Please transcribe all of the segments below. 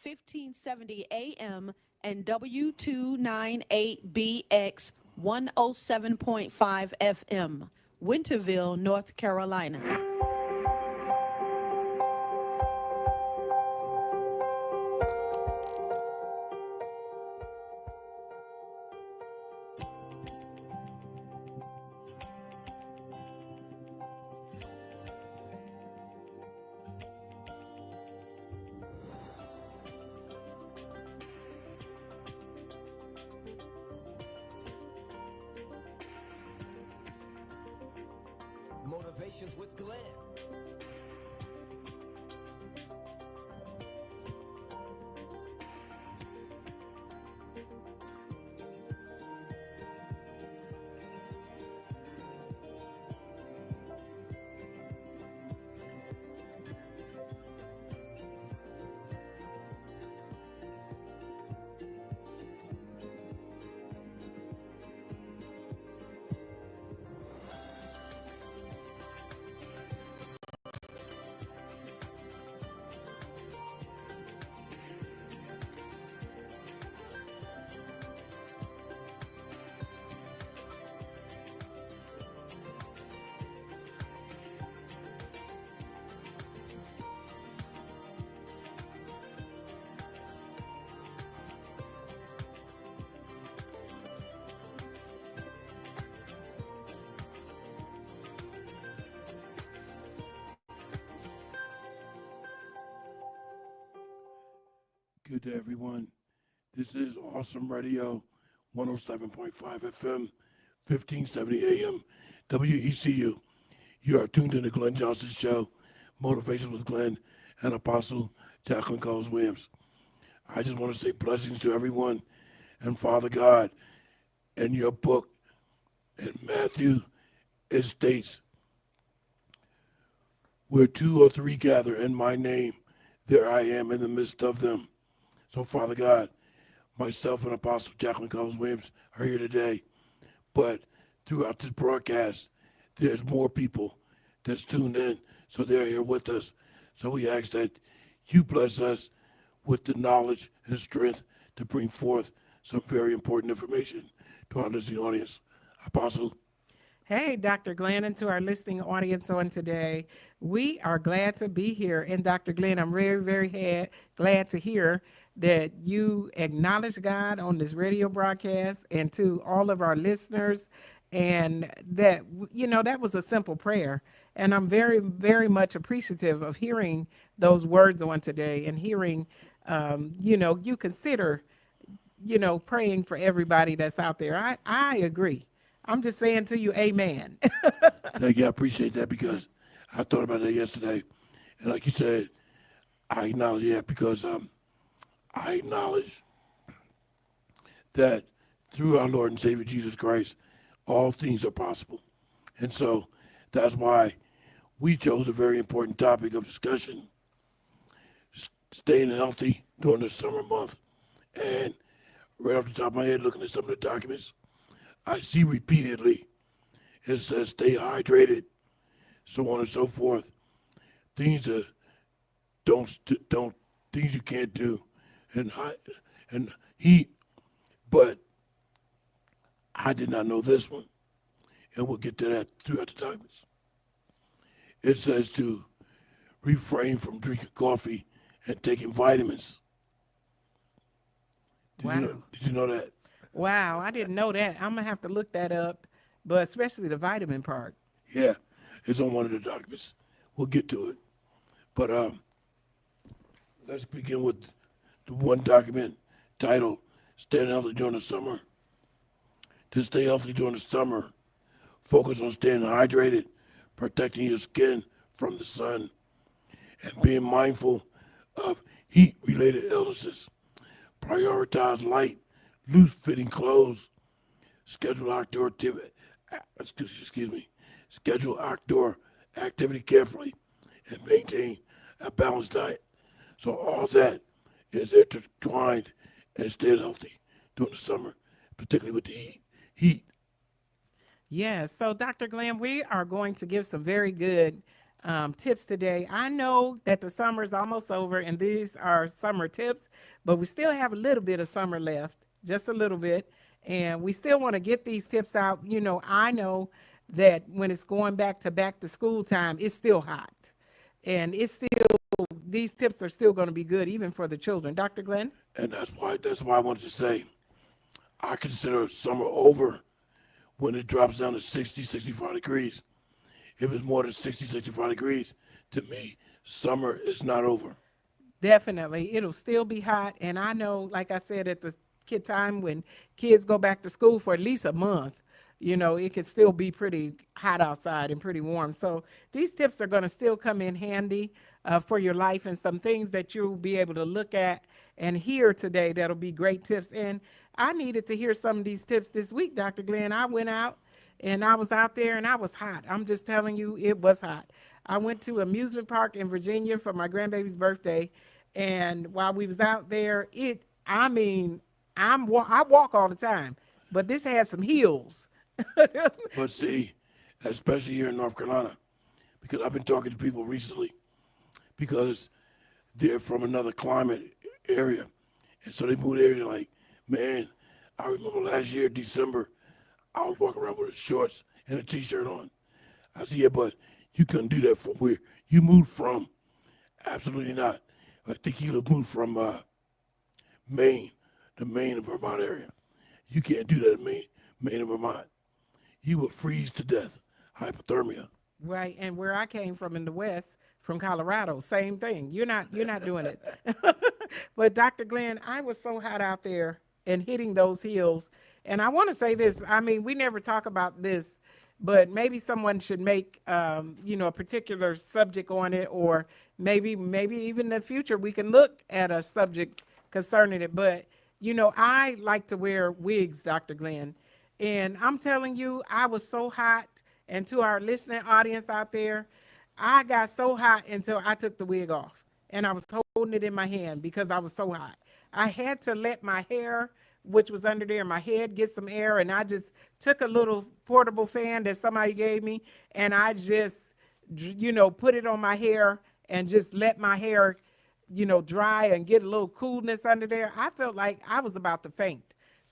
1570 AM, and W298BX 107.5 FM, Winterville, North Carolina. Motivations with Glenn. Good day, everyone. This is Awesome Radio, 107.5 FM, 1570 AM, WECU. You are tuned in to Glenn Johnson's show, Motivations with Glenn and Apostle Jacqueline Cullins Williams. I just want to say blessings to everyone. And Father God, in your book, in Matthew, it states, where two or three gather in my name, there I am in the midst of them. So, Father God, myself and Apostle Jacqueline Cullins Williams are here today. But throughout this broadcast, there's more people that's tuned in, so they're here with us. So we ask that you bless us with the knowledge and strength to bring forth some very important information to our listening audience. Apostle. Hey, Dr. Glenn, and to our listening audience on today, we are glad to be here. And Dr. Glenn, I'm very, very glad to hear that you acknowledge God on this radio broadcast, and to all of our listeners, and that, you know, that was a simple prayer. And I'm very, very much appreciative of hearing those words on today, and hearing, you consider, praying for everybody that's out there. I agree. I'm just saying to you, amen. Thank you. I appreciate that, because I thought about that yesterday. And like you said, I acknowledge that because I acknowledge that through our Lord and Savior Jesus Christ, all things are possible. And so that's why we chose a very important topic of discussion, staying healthy during the summer month. And right off the top of my head, looking at some of the documents, I see repeatedly it says stay hydrated, so on and so forth. Things that don't things you can't do, and heat. But I did not know this one, and we'll get to that throughout the documents. It says to refrain from drinking coffee and taking vitamins. Did you know that? Wow, I didn't know that. I'm going to have to look that up, but especially the vitamin part. Yeah, it's on one of the documents. We'll get to it. But let's begin with the one document titled Staying Healthy During the Summer. To stay healthy during the summer, focus on staying hydrated, protecting your skin from the sun, and being mindful of heat-related illnesses. Prioritize light, loose-fitting clothes. Schedule outdoor activity. Schedule outdoor activity carefully, and maintain a balanced diet. So all that is intertwined and staying healthy during the summer, particularly with the heat. Yeah, so Dr. Glenn, we are going to give some very good tips today. I know that the summer is almost over and these are summer tips, but we still have a little bit of summer left, just a little bit. And we still want to get these tips out. You know, I know that when it's going back to school time, it's still hot. And it's still, these tips are still going to be good, even for the children. Dr. Glenn? And that's why I wanted to say, I consider summer over when it drops down to 60, 65 degrees. If it's more than 60, 65 degrees, to me, summer is not over. Definitely. It'll still be hot. And I know, like I said, at the kid time when kids go back to school for at least a month, you know, it could still be pretty hot outside and pretty warm. So these tips are going to still come in handy for your life, and some things that you'll be able to look at and hear today that'll be great tips. And I needed to hear some of these tips this week, Dr. Glenn. I went out and I was out there and I was hot. I'm just telling you, it was hot. I went to an amusement park in Virginia for my grandbaby's birthday. And while we was out there, I walk all the time, but this had some heels. But see, especially here in North Carolina, because I've been talking to people recently, because they're from another climate area. And so they moved there, they're like, man, I remember last year, December, I was walking around with shorts and a t-shirt on. I said, yeah, but you couldn't do that from where you moved from. Absolutely not. I think you moved from Maine, the Maine and Vermont area. You can't do that in Maine and Vermont. You will freeze to death, hypothermia. Right, and where I came from in the West, from Colorado, same thing. You're not doing it. But Dr. Glenn, I was so hot out there and hitting those heels. And I want to say this. I mean, we never talk about this, but maybe someone should make a particular subject on it, or maybe even in the future we can look at a subject concerning it. But I like to wear wigs, Dr. Glenn, and I'm telling you, I was so hot. And to our listening audience out there, I got so hot until I took the wig off, and I was holding it in my hand because I was so hot. I had to let my hair, which was under there in my head, get some air, and I just took a little portable fan that somebody gave me, and I just, put it on my hair and just let my hair, dry and get a little coolness under there. I felt like I was about to faint.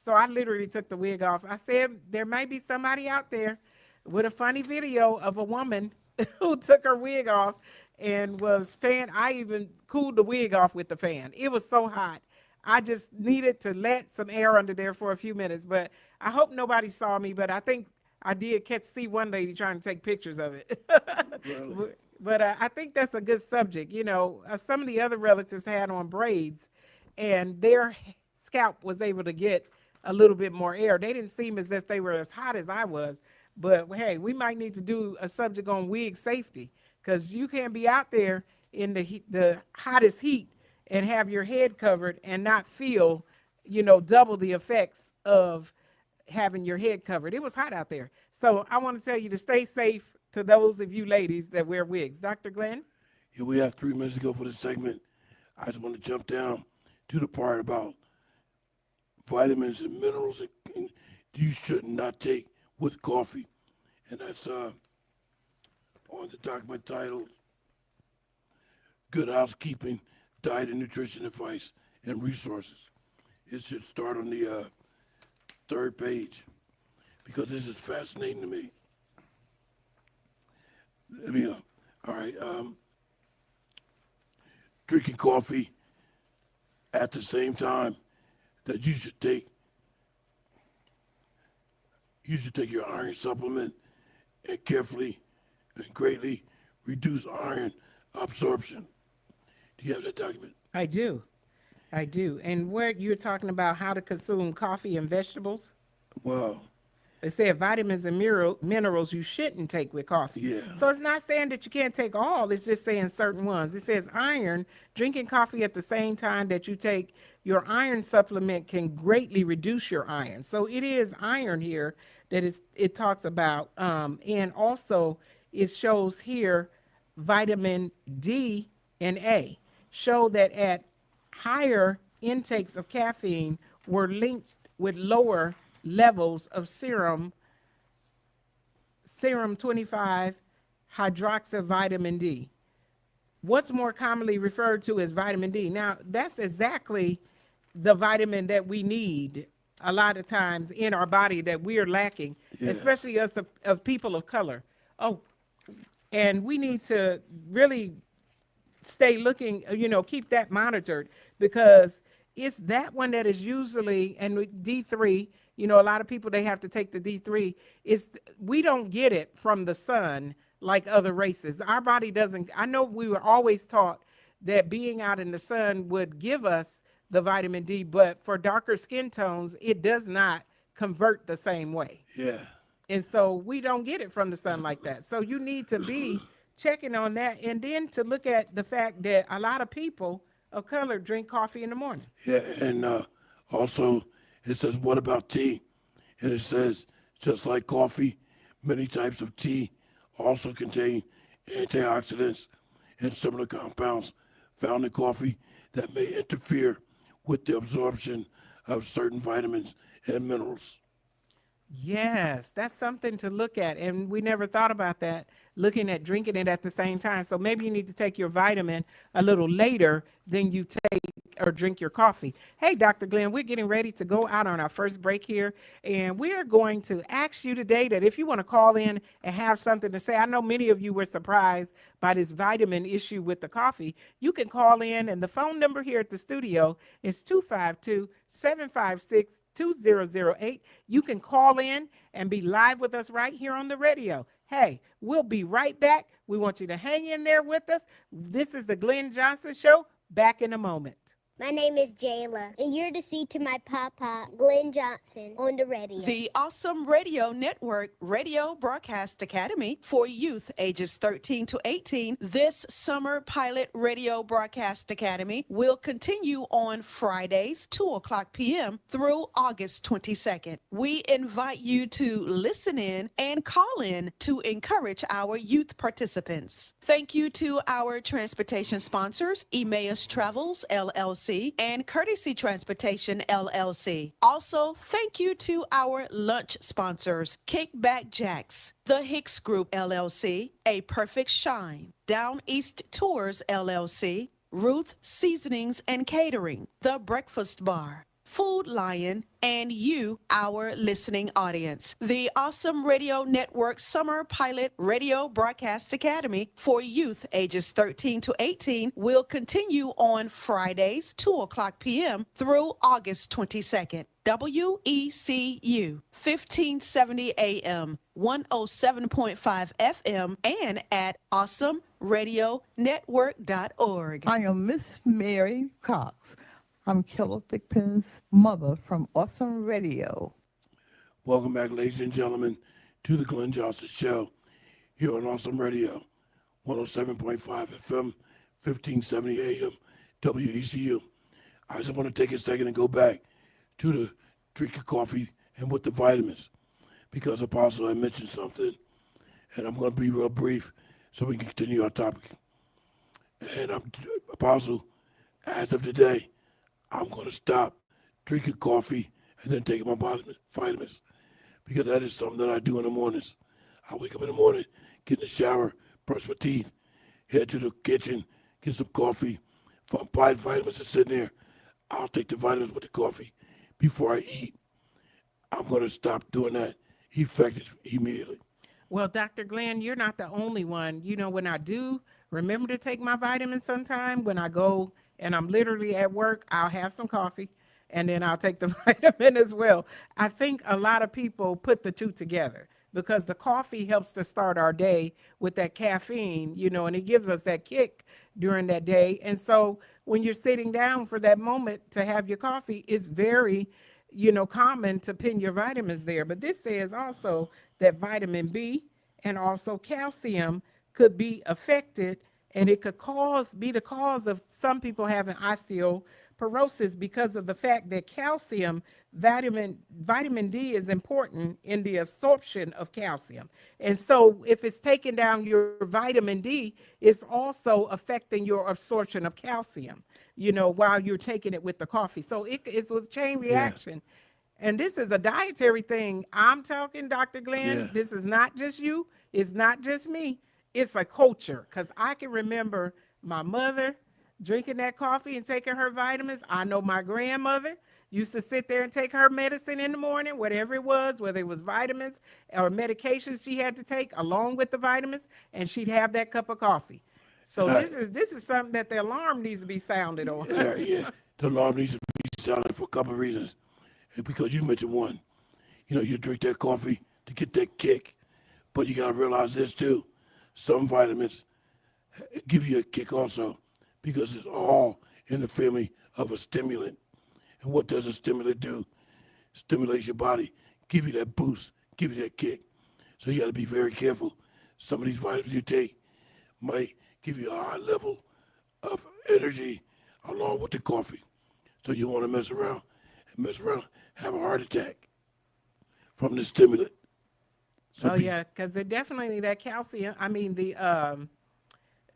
So I literally took the wig off. I said, there might be somebody out there with a funny video of a woman who took her wig off and was I even cooled the wig off with the fan. It was so hot. I just needed to let some air under there for a few minutes, but I hope nobody saw me, but I think I did see one lady trying to take pictures of it. Really? But I think that's a good subject. Some of the other relatives had on braids, and their scalp was able to get a little bit more air. They didn't seem as if they were as hot as I was, but hey, we might need to do a subject on wig safety, because you can't be out there in the hottest heat and have your head covered and not feel, double the effects of having your head covered. It was hot out there. So I want to tell you to stay safe, to those of you ladies that wear wigs. Dr. Glenn? Here we have 3 minutes to go for this segment. I just want to jump down to the part about vitamins and minerals that you should not take with coffee. And that's on the document titled Good Housekeeping, Diet and Nutrition Advice and Resources. It should start on the 3rd page, because this is fascinating to me. All right. Drinking coffee at the same time that you should take your iron supplement and carefully and greatly reduce iron absorption. Do you have that document? I do. And where you're talking about how to consume coffee and vegetables? Well, They said vitamins and minerals you shouldn't take with coffee. Yeah. So it's not saying that you can't take all, it's just saying certain ones. It says iron, drinking coffee at the same time that you take your iron supplement can greatly reduce your iron. So it is iron here that it talks about. And also it shows here vitamin D and A show that at higher intakes of caffeine were linked with lower levels of serum 25 hydroxyvitamin D. What's more commonly referred to as vitamin D. Now, that's exactly the vitamin that we need a lot of times in our body that we're lacking, especially us of people of color. Oh, and we need to really stay looking, keep that monitored, because it's that one that is usually, and with D3, a lot of people, they have to take the D3. We don't get it from the sun like other races. Our body doesn't. I know we were always taught that being out in the sun would give us the vitamin D, but for darker skin tones, it does not convert the same way. Yeah. And so we don't get it from the sun like that. So you need to be checking on that, and then to look at the fact that a lot of people of color drink coffee in the morning. Yeah, and also it says, what about tea? And it says, just like coffee, many types of tea also contain antioxidants and similar compounds found in coffee that may interfere with the absorption of certain vitamins and minerals. Yes, that's something to look at. And we never thought about that, looking at drinking it at the same time. So maybe you need to take your vitamin a little later than you take or drink your coffee. Hey, Dr. Glenn, we're getting ready to go out on our first break here. And we are going to ask you today that if you want to call in and have something to say, I know many of you were surprised by this vitamin issue with the coffee. You can call in, and the phone number here at the studio is 252-756-2008. You can call in and be live with us right here on the radio. Hey, we'll be right back. We want you to hang in there with us. This is the Glenn Jonson Show. Back in a moment. My name is Jayla, and you're to see to my papa, Glenn Jonson, on the radio. The Awesome Radio Network Radio Broadcast Academy for youth ages 13 to 18. This summer pilot radio broadcast academy will continue on Fridays, 2:00 p.m. through August 22nd. We invite you to listen in and call in to encourage our youth participants. Thank you to our transportation sponsors, Emmaus Travels, LLC, and Courtesy Transportation, LLC. Also, thank you to our lunch sponsors, Kickback Jacks, The Hicks Group, LLC, A Perfect Shine, Down East Tours, LLC, Ruth Seasonings and Catering, The Breakfast Bar, Food Lion, and you, our listening audience. The Awesome Radio Network Summer Pilot Radio Broadcast Academy for youth ages 13 to 18 will continue on Fridays, 2:00 p.m. through August 22nd. WECU, 1570 AM, 107.5 FM, and at awesomeradionetwork.org. I am Miss Mary Cox. I'm Keller Thigpen's mother from Awesome Radio. Welcome back, ladies and gentlemen, to the Glenn Jonson Show here on Awesome Radio, 107.5 FM, 1570 AM, WECU. I just want to take a second and go back to the drinking coffee and with the vitamins, because Apostel had mentioned something, and I'm going to be real brief so we can continue our topic. And Apostel, as of today, I'm going to stop drinking coffee and then taking my vitamins, because that is something that I do in the mornings. I wake up in the morning, get in the shower, brush my teeth, head to the kitchen, get some coffee. If I'm buying vitamins and sitting there, I'll take the vitamins with the coffee before I eat. I'm going to stop doing that effective immediately. Well, Dr. Glenn, you're not the only one. When I do remember to take my vitamins sometime, when I go and I'm literally at work, I'll have some coffee and then I'll take the vitamin as well. I think a lot of people put the two together, because the coffee helps to start our day with that caffeine, and it gives us that kick during that day. And so when you're sitting down for that moment to have your coffee, it's very, common to pin your vitamins there. But this says also that vitamin B and also calcium could be affected, and it could be the cause of some people having osteoporosis, because of the fact that calcium, vitamin D is important in the absorption of calcium. And so if it's taking down your vitamin D, it's also affecting your absorption of calcium, while you're taking it with the coffee. So it's a chain reaction. Yeah. And this is a dietary thing. I'm talking, Dr. Glenn, This is not just you. It's not just me. it's a culture, because I can remember my mother drinking that coffee and taking her vitamins. I know my grandmother used to sit there and take her medicine in the morning, whatever it was, whether it was vitamins or medications she had to take along with the vitamins, and she'd have that cup of coffee. So Right. this is something that the alarm needs to be sounded on. Yeah, the alarm needs to be sounded for a couple of reasons. And because you mentioned one, you drink that coffee to get that kick, but you got to realize this too. Some vitamins give you a kick also because it's all in the family of a stimulant. And what does a stimulant do? Stimulates your body, give you that boost, give you that kick. So you got to be very careful. Some of these vitamins you take might give you a high level of energy along with the coffee. So you want to mess around, have a heart attack from the stimulant. So Oh yeah, because it definitely that calcium. I mean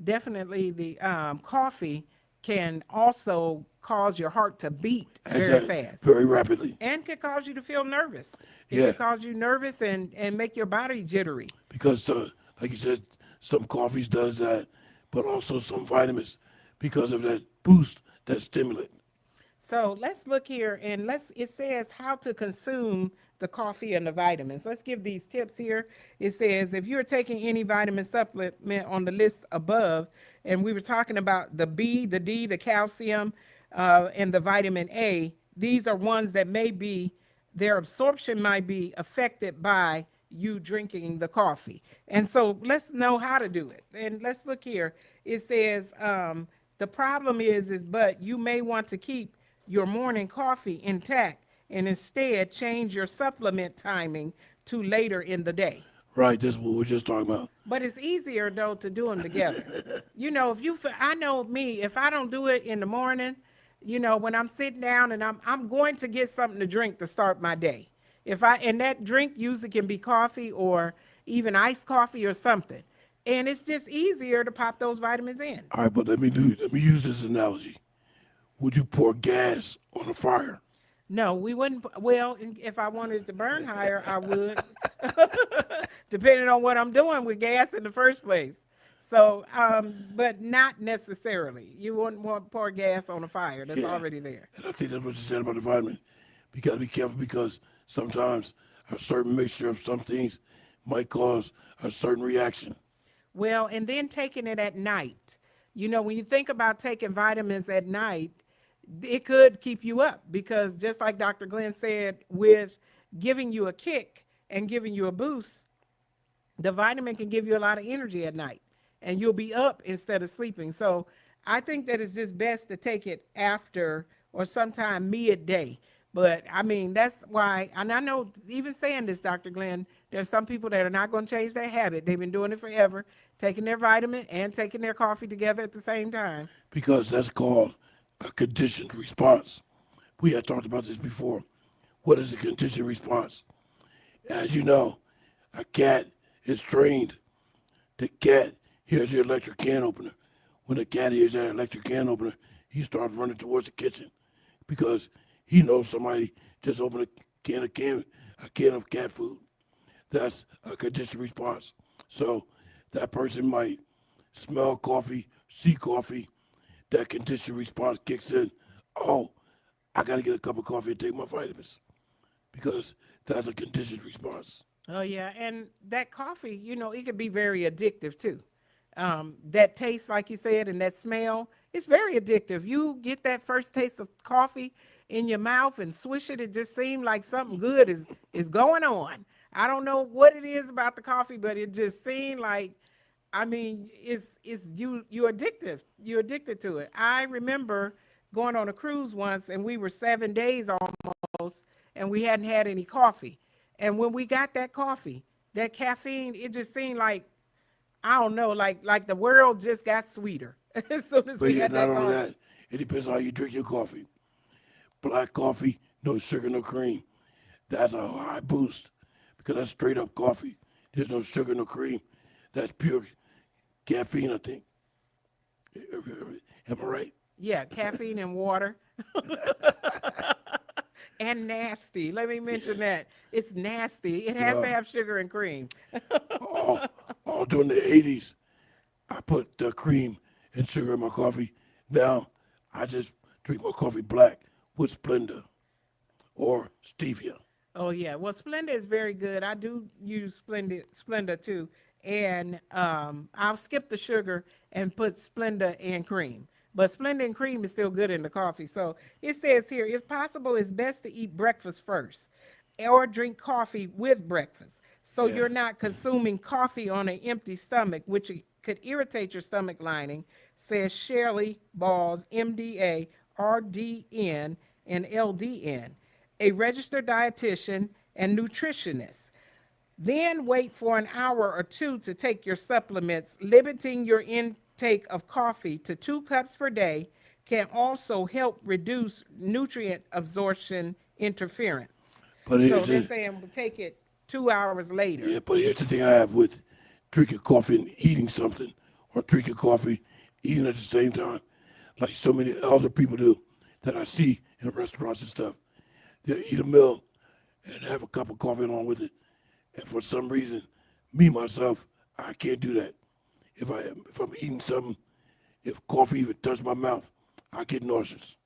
definitely the coffee can also cause your heart to beat very fast, very rapidly. and could cause you to feel nervous. It Yeah. could cause you nervous and make your body jittery. Because, like you said, some coffees does that, but also some vitamins because of that boost, that stimulant. So let's look here and it says how to consume the coffee and the vitamins. Let's give these tips here. It says if you're taking any vitamin supplement on the list above, and we were talking about the B, the D, the calcium, and the vitamin A, these are ones that their absorption might be affected by you drinking the coffee. And so let's know how to do it. And let's look here. It says the problem but you may want to keep your morning coffee intact and instead change your supplement timing to later in the day. Right, that's what we're just talking about. But it's easier though to do them together. I know me, if I don't do it in the morning, when I'm sitting down and I'm going to get something to drink to start my day. And that drink usually can be coffee or even iced coffee or something. And it's just easier to pop those vitamins in. All right, but let me use this analogy. Would you pour gas on a fire? No, we wouldn't. Well, if I wanted to burn higher, I would, depending on what I'm doing with gas in the first place. So, but not necessarily. You wouldn't want to pour gas on a fire that's already there. And I think that's what you said about the vitamin. You got to be careful because sometimes a certain mixture of some things might cause a certain reaction. Well, and then taking it at night. When you think about taking vitamins at night, it could keep you up because just like Dr. Glenn said, with giving you a kick and giving you a boost, the vitamin can give you a lot of energy at night and you'll be up instead of sleeping. So I think that it's just best to take it after or sometime midday. But I mean, that's why, and I know even saying this, Dr. Glenn, there's some people that are not going to change their habit. They've been doing it forever, taking their vitamin and taking their coffee together at the same time. Because that's called a conditioned response. We had talked about this before. What is a conditioned response? As you know, a cat is trained. The cat hears your electric can opener. When the cat hears that electric can opener, he starts running towards the kitchen because he knows somebody just opened a can of cat food. That's a conditioned response. So that person might smell coffee, see coffee, that conditioned response kicks in. Oh, I got to get a cup of coffee and take my vitamins because that's a conditioned response. Oh, yeah. And that coffee, it could be very addictive too. That taste, like you said, and that smell, it's very addictive. You get that first taste of coffee in your mouth and swish it, it just seems like something good is going on. I don't know what it is about the coffee, but it just seemed like, it's you're addictive. You're addicted to it. I remember going on a cruise once and we were 7 days almost and we hadn't had any coffee. And when we got that coffee, that caffeine, it just seemed like, I don't know, like the world just got sweeter as soon as we had that not coffee. only that, it depends on how you drink your coffee. Black coffee, no sugar, no cream. That's a high boost because that's straight up coffee. There's no sugar, no cream. That's pure caffeine, I think. Am I right? Yeah, caffeine and water. And nasty. Let me mention that. It's nasty. It has to have sugar and cream. All during the 80s, I put cream and sugar in my coffee. Now I just drink my coffee black with Splenda or stevia. Oh yeah, well Splenda is very good. I do use Splenda too, and I'll skip the sugar and put Splenda and cream. But Splenda and cream is still good in the coffee. So it says here, if possible, it's best to eat breakfast first, or drink coffee with breakfast, so Yeah. you're not consuming coffee on an empty stomach, which could irritate your stomach lining. Says Shirley Balls, MDA, RDN, and LDN, a registered dietitian and nutritionist. Then wait for an hour or two to take your supplements. Limiting your intake of coffee to 2 cups per day can also help reduce nutrient absorption interference. But So here's they're the, saying take it 2 hours later. yeah, but here's the thing I have with drinking coffee and eating something, or drinking coffee, eating at the same time, like so many elder people do that I see in restaurants and stuff. They'll eat a meal and have a cup of coffee along with it. And for some reason, me myself, I can't do that. If I'm eating something, if coffee even touches my mouth, I get nauseous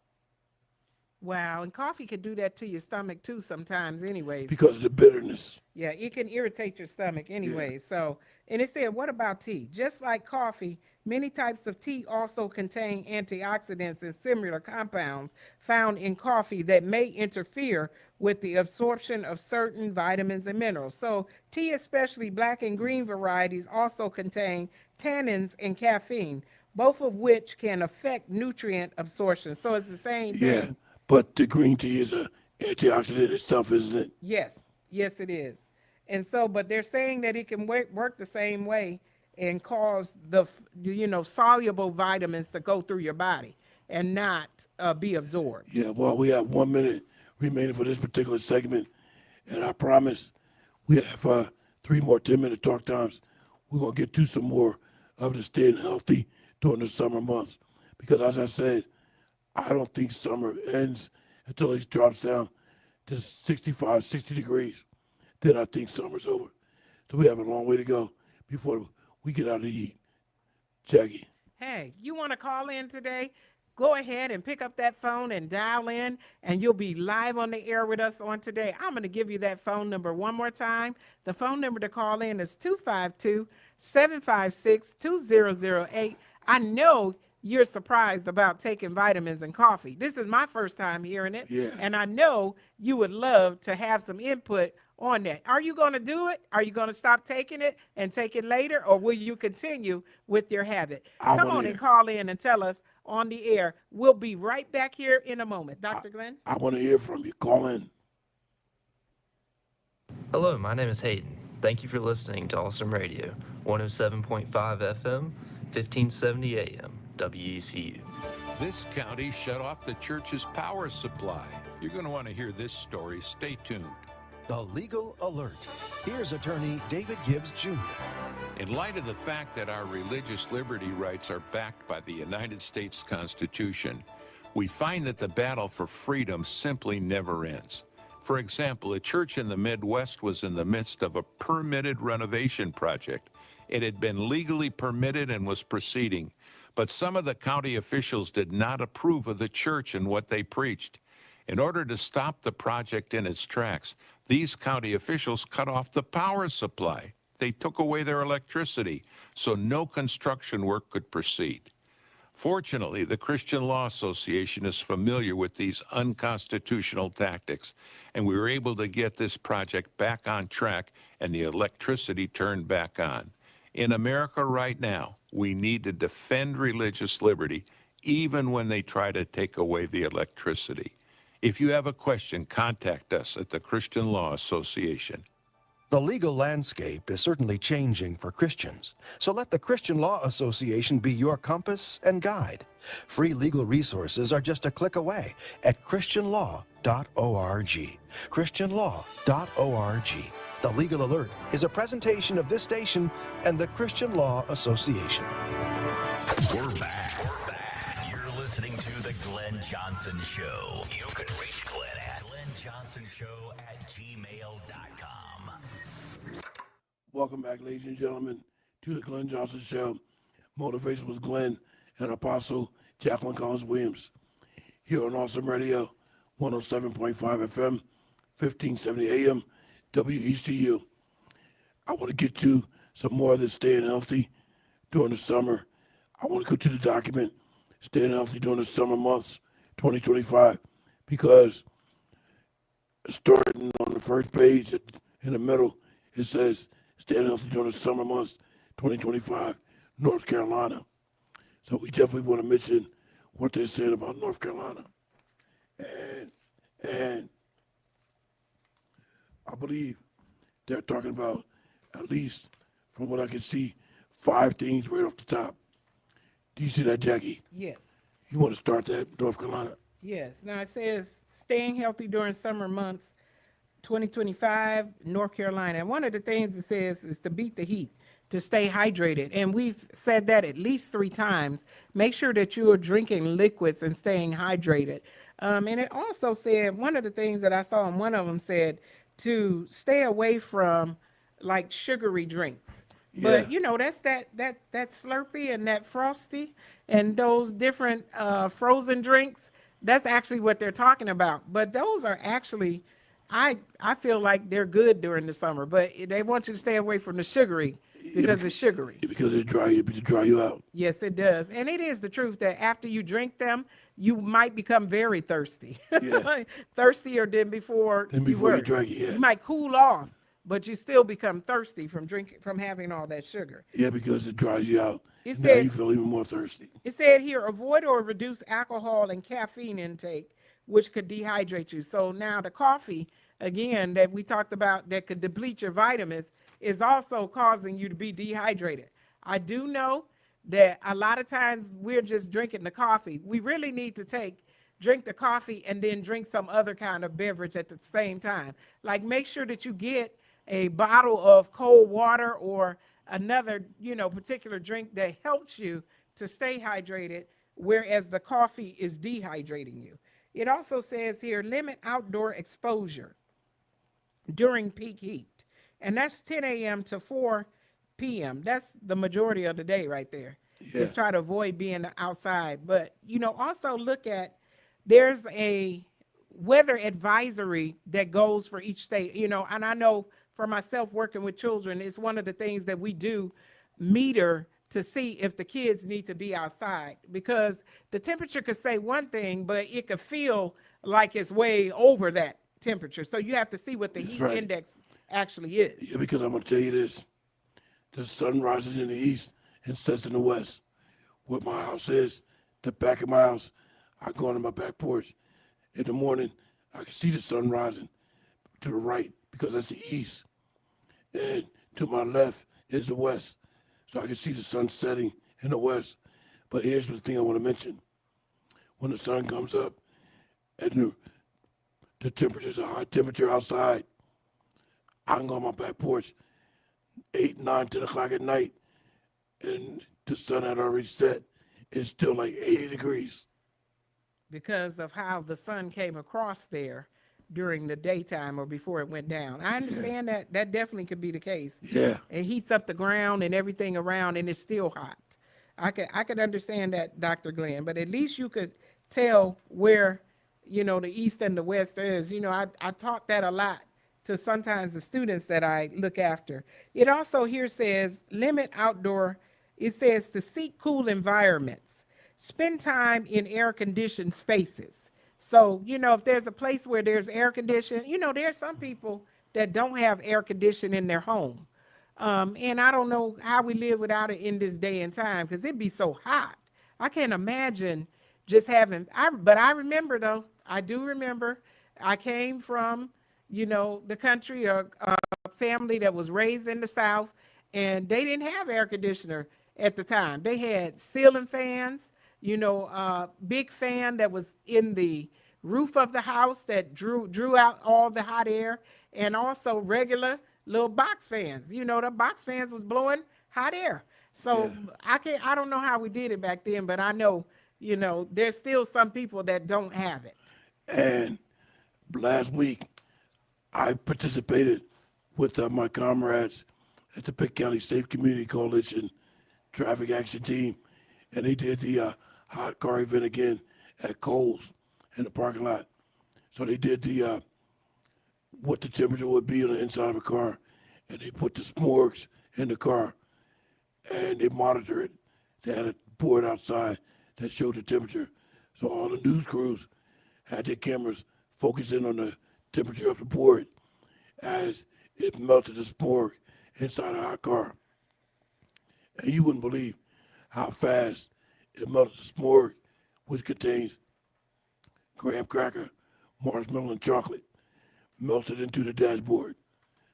Wow, and coffee could do that to your stomach too sometimes anyways. because of the bitterness. Yeah, it can irritate your stomach anyway. So, and it said, what about tea? Just like coffee, many types of tea also contain antioxidants and similar compounds found in coffee that may interfere with the absorption of certain vitamins and minerals. So, tea, especially black and green varieties, also contain tannins and caffeine, both of which can affect nutrient absorption. So, it's the same Yeah, thing. but the green tea is a antioxidant itself, isn't it? Yes, yes, it is. And so, but they're saying that it can work the same way and cause soluble vitamins to go through your body and not be absorbed. Yeah, well, we have 1 minute remaining for this particular segment, and I promise we have 3 more 10-minute talk times. We're going to get to some more of the staying healthy during the summer months, because as I said, I don't think summer ends until it drops down to 65, 60 degrees. Then I think summer's over. So we have a long way to go before we get out of the heat. Jackie. Hey, you want to call in today? Go ahead and pick up that phone and dial in, and you'll be live on the air with us on today. I'm going to give you that phone number one more time. The phone number to call in is 252-756-2008. I know you're surprised about taking vitamins and coffee. This is my first time hearing it. Yeah. And I know you would love to have some input on that. Are you going to do it? Are you going to stop taking it and take it later? Or will you continue with your habit? Come on and call in and tell us on the air. We'll be right back here in a moment. Dr. Glenn? I want to hear from you. Call in. Hello, my name is Hayden. Thank you for listening to Awesome Radio, 107.5 FM, 1570 AM, WECU. This county shut off the church's power supply. You're going to want to hear this story. Stay tuned. The Legal Alert. Here's attorney David Gibbs Jr. In light of the fact that our religious liberty rights are backed by the United States Constitution, we find that the battle for freedom simply never ends. For example, a church in the Midwest was in the midst of a permitted renovation project. It had been legally permitted and was proceeding, but some of the county officials did not approve of the church and what they preached. In order to stop the project in its tracks, these county officials cut off the power supply. They took away their electricity, so no construction work could proceed. Fortunately, the Christian Law Association is familiar with these unconstitutional tactics, and we were able to get this project back on track and the electricity turned back on. In America right now, we need to defend religious liberty, even when they try to take away the electricity. If you have a question, contact us at the Christian Law Association. The legal landscape is certainly changing for Christians, so let the Christian Law Association be your compass and guide. Free legal resources are just a click away at christianlaw.org. christianlaw.org. The Legal Alert is a presentation of this station and the Christian Law Association. We're back. You're listening to The Glenn Jonson Show. You can reach Glenn at glennjonsonshow@gmail.com. Welcome back, ladies and gentlemen, to the Glenn Johnson Show. Motivations with Glenn and Apostle Jacqueline Cullins Williams. Here on Awesome Radio, 107.5 FM, 1570 AM, WECU. I want to get to some more of this staying healthy during the summer. I want to go to the document, staying healthy during the summer months, 2025, because starting on the first page in the middle, it says, staying healthy during the summer months, 2025, North Carolina. So we definitely want to mention what they're saying about North Carolina. And I believe they're talking about, at least from what I can see, 5 things right off the top. Do you see that, Jackie? Yes. You want to start that, North Carolina? Yes. Now it says staying healthy during summer months, 2025, North Carolina. And one of the things it says is to beat the heat, to stay hydrated. And we've said that at least 3 times. Make sure that you are drinking liquids and staying hydrated. And it also said, one of the things that I saw, and one of them said to stay away from like sugary drinks. But you know, that's that Slurpee and that Frosty and those different frozen drinks. That's actually what they're talking about. But those are actually, I feel like they're good during the summer, but they want you to stay away from the sugary because it's sugary. Because it dry you out. Yes, it does. And it is the truth that after you drink them, you might become very thirsty. Yeah. Thirstier than before You were. drank it, yeah. You might cool off, but you still become thirsty from having all that sugar. Yeah, because it dries you out. It Now said- you feel even more thirsty. It said here, avoid or reduce alcohol and caffeine intake, which could dehydrate you. So now the coffee, again, that we talked about that could deplete your vitamins is also causing you to be dehydrated. I do know that a lot of times we're just drinking the coffee. We really need to drink the coffee and then drink some other kind of beverage at the same time. Like make sure that you get a bottle of cold water or another, particular drink that helps you to stay hydrated, whereas the coffee is dehydrating you. It also says here, limit outdoor exposure during peak heat. And that's 10 a.m. to 4 p.m. That's the majority of the day right there. Yeah. Just try to avoid being outside. But, also look at, there's a weather advisory that goes for each state, and I know for myself working with children, it's one of the things that we do meter to see if the kids need to be outside, because the temperature could say one thing, but it could feel like it's way over that temperature. So you have to see what the heat right. index actually is. Yeah, because I'm going to tell you this. The sun rises in the east and sets in the west. What my house is, the back of my house, I go on my back porch. In the morning, I can see the sun rising to the right because that's the east. And to my left is the west. So I can see the sun setting in the west. But here's the thing I want to mention. When the sun comes up and the temperature's a high temperature outside, I can go on my back porch 8, 9, 10 o'clock at night, and the sun had already set. It's still like 80 degrees. Because of how the sun came across there during the daytime or before it went down. I understand that definitely could be the case. Yeah. It heats up the ground and everything around, and it's still hot. I could understand that, Dr. Glenn, but at least you could tell where, the east and the west is. I taught that a lot to sometimes the students that I look after. It also here says limit outdoor. It says to seek cool environments. Spend time in air-conditioned spaces. So, if there's a place where there's air conditioning, there's some people that don't have air conditioning in their home. And I don't know how we live without it in this day and time, because it'd be so hot. I can't imagine just having, but I remember though, I do remember I came from, the country, a family that was raised in the South, and they didn't have air conditioner at the time. They had ceiling fans, big fan that was in the roof of the house that drew out all the hot air, and also regular little box fans. The box fans was blowing hot air. So yeah. I don't know how we did it back then, but I know, there's still some people that don't have it. And last week, I participated with my comrades at the Pitt County Safe Community Coalition traffic action team, and they did the hot car event again at Coles in the parking lot. So they did the what the temperature would be on the inside of a car, and they put the s'mores in the car, and they monitor it. They had a board outside that showed the temperature. So all the news crews had their cameras focusing on the temperature of the board as it melted the s'more inside a hot car. And you wouldn't believe how fast it melted the s'more, which contains graham cracker, marshmallow, and chocolate, melted into the dashboard.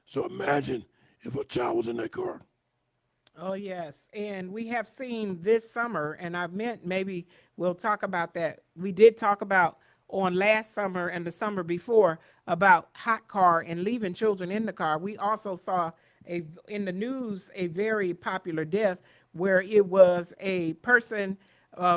So imagine if a child was in that car. Oh, yes. And we have seen this summer, and I meant maybe we'll talk about that. We did talk about on last summer and the summer before about hot car and leaving children in the car. We also saw in the news a very popular death where it was a person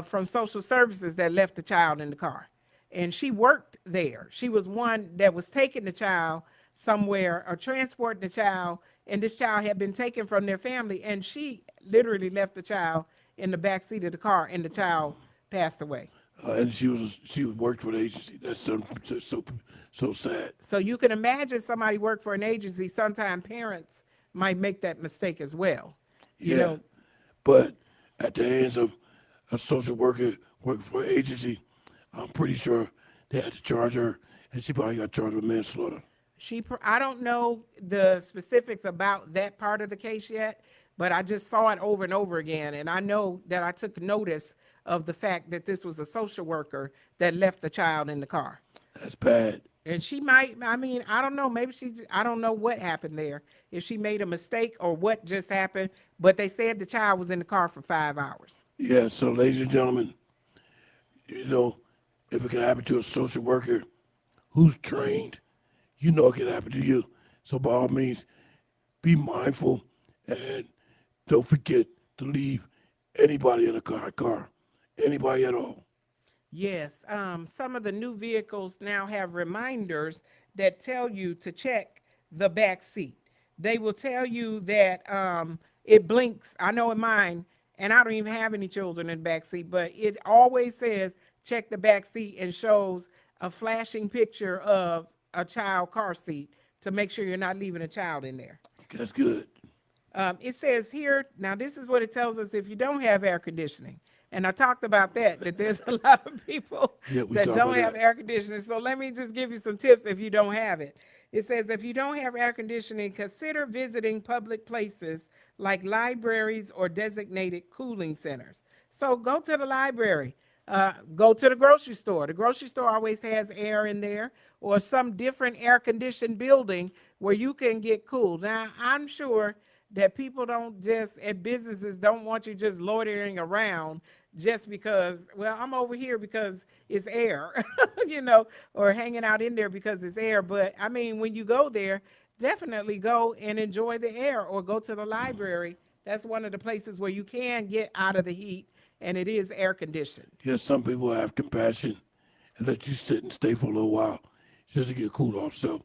from social services that left the child in the car. And she worked there. She was one that was taking the child somewhere or transporting the child, and this child had been taken from their family, and she literally left the child in the back seat of the car, and the child passed away. And she worked for the agency. That's so sad. So you can imagine somebody worked for an agency. Sometimes parents might make that mistake as well. You know, but at the hands of a social worker working for an agency, I'm pretty sure they had to charge her, and she probably got charged with manslaughter. I don't know the specifics about that part of the case yet, but I just saw it over and over again. And I know that I took notice of the fact that this was a social worker that left the child in the car. That's bad. And she might, I mean, I don't know, maybe I don't know what happened there, if she made a mistake or what just happened, but they said the child was in the car for 5 hours. Yeah, so ladies and gentlemen, you know, if it can happen to a social worker who's trained, you know it can happen to you. So by all means, be mindful and don't forget to leave anybody in a car, anybody at all. Yes, some of the new vehicles now have reminders that tell you to check the back seat. They will tell you that it blinks. I know in mine, and I don't even have any children in the back seat, but it always says check the back seat and shows a flashing picture of a child car seat to make sure you're not leaving a child in there. That's good. It says here, now this is what it tells us if you don't have air conditioning. And I talked about that there's a lot of people that don't have air conditioning. So let me just give you some tips if you don't have it. It says if you don't have air conditioning, consider visiting public places like libraries or designated cooling centers. So go to the library. Go to the grocery store. The grocery store always has air in there, or some different air-conditioned building where you can get cool. Now, I'm sure that people at businesses don't want you just loitering around just because, well, I'm over here because it's air, or hanging out in there because it's air. But, I mean, when you go there, definitely go and enjoy the air, or go to the library. That's one of the places where you can get out of the heat, and it is air conditioned. Yeah, some people have compassion and let you sit and stay for a little while just to get cooled off. So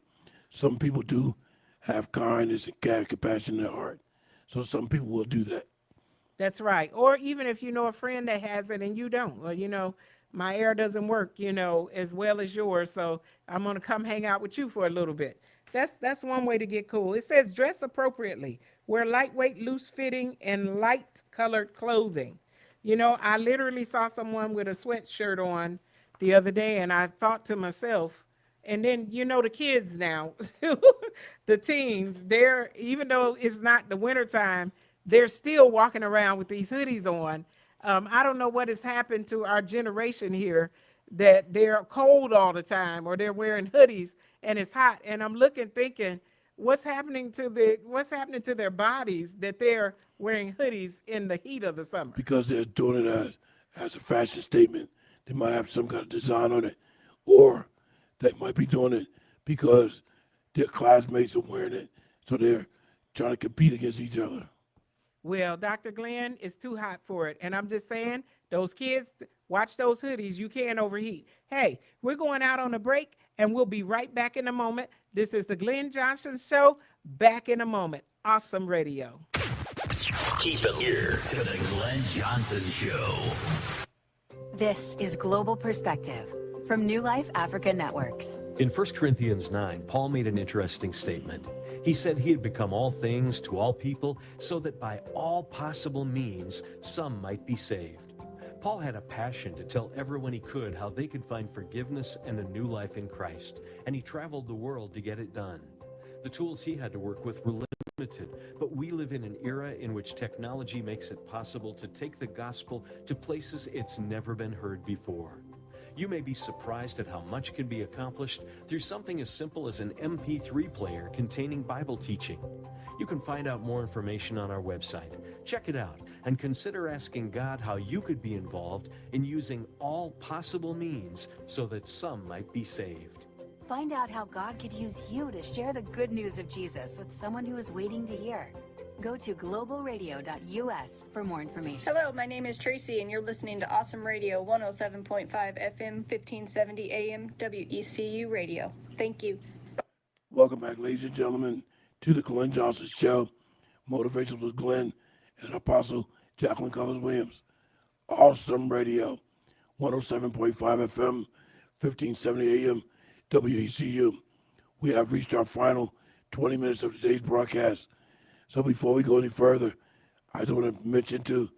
some people do have kindness and compassion in their heart. So some people will do that. That's right. Or even if you know a friend that has it and you don't. Well, my air doesn't work, as well as yours. So I'm going to come hang out with you for a little bit. That's one way to get cool. It says dress appropriately. Wear lightweight, loose-fitting, and light-colored clothing. I literally saw someone with a sweatshirt on the other day, and I thought to myself, and then, the kids now, the teens, even though it's not the wintertime, they're still walking around with these hoodies on. I don't know what has happened to our generation here, that they're cold all the time, or they're wearing hoodies and it's hot. And I'm thinking, what's happening to their bodies that they're wearing hoodies in the heat of the summer? Because they're doing it as a fashion statement. They might have some kind of design on it, or they might be doing it because their classmates are wearing it, so they're trying to compete against each other. Well, Dr. Glenn, it's too hot for it. And I'm just saying, those kids, watch those hoodies. You can overheat. Hey, we're going out on a break, and we'll be right back in a moment. This is the Glenn Johnson Show. Back in a moment. Awesome Radio. Keep it here to the Glenn Jonson Show. This is Global Perspective from New Life Africa Networks. In 1 Corinthians 9, Paul made an interesting statement. He said he had become all things to all people so that by all possible means some might be saved. Paul had a passion to tell everyone he could how they could find forgiveness and a new life in Christ, and he traveled the world to get it done. The tools he had to work with were limited, but we live in an era in which technology makes it possible to take the gospel to places it's never been heard before. You may be surprised at how much can be accomplished through something as simple as an MP3 player containing Bible teaching. You can find out more information on our website. Check it out and consider asking God how you could be involved in using all possible means so that some might be saved. Find out how God could use you to share the good news of Jesus with someone who is waiting to hear. Go to globalradio.us for more information. Hello, my name is Tracy, and you're listening to Awesome Radio 107.5 FM, 1570 AM, WECU Radio. Thank you. Welcome back, ladies and gentlemen, to the Glenn Jonson Show. Motivations with Glenn and Apostle Jacqueline Cullins Williams. Awesome Radio 107.5 FM, 1570 AM, WECU. We have reached our final 20 minutes of today's broadcast. So before we go any further, I just want to mention to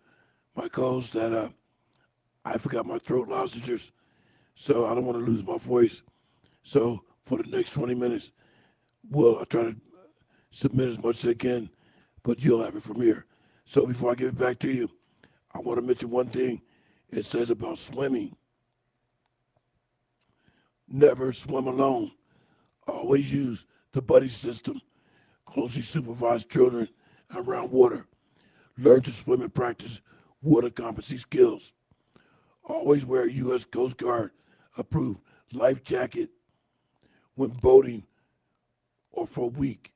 my co-host that I forgot my throat lozenges, so I don't want to lose my voice. So for the next 20 minutes, I'll try to submit as much as I can, but you'll have it from here. So before I give it back to you, I want to mention one thing. It says about swimming. Never swim alone. Always use the buddy system. Closely supervise children around water. Learn to swim and practice water competency skills. Always wear a U.S. Coast Guard approved life jacket when boating or for weak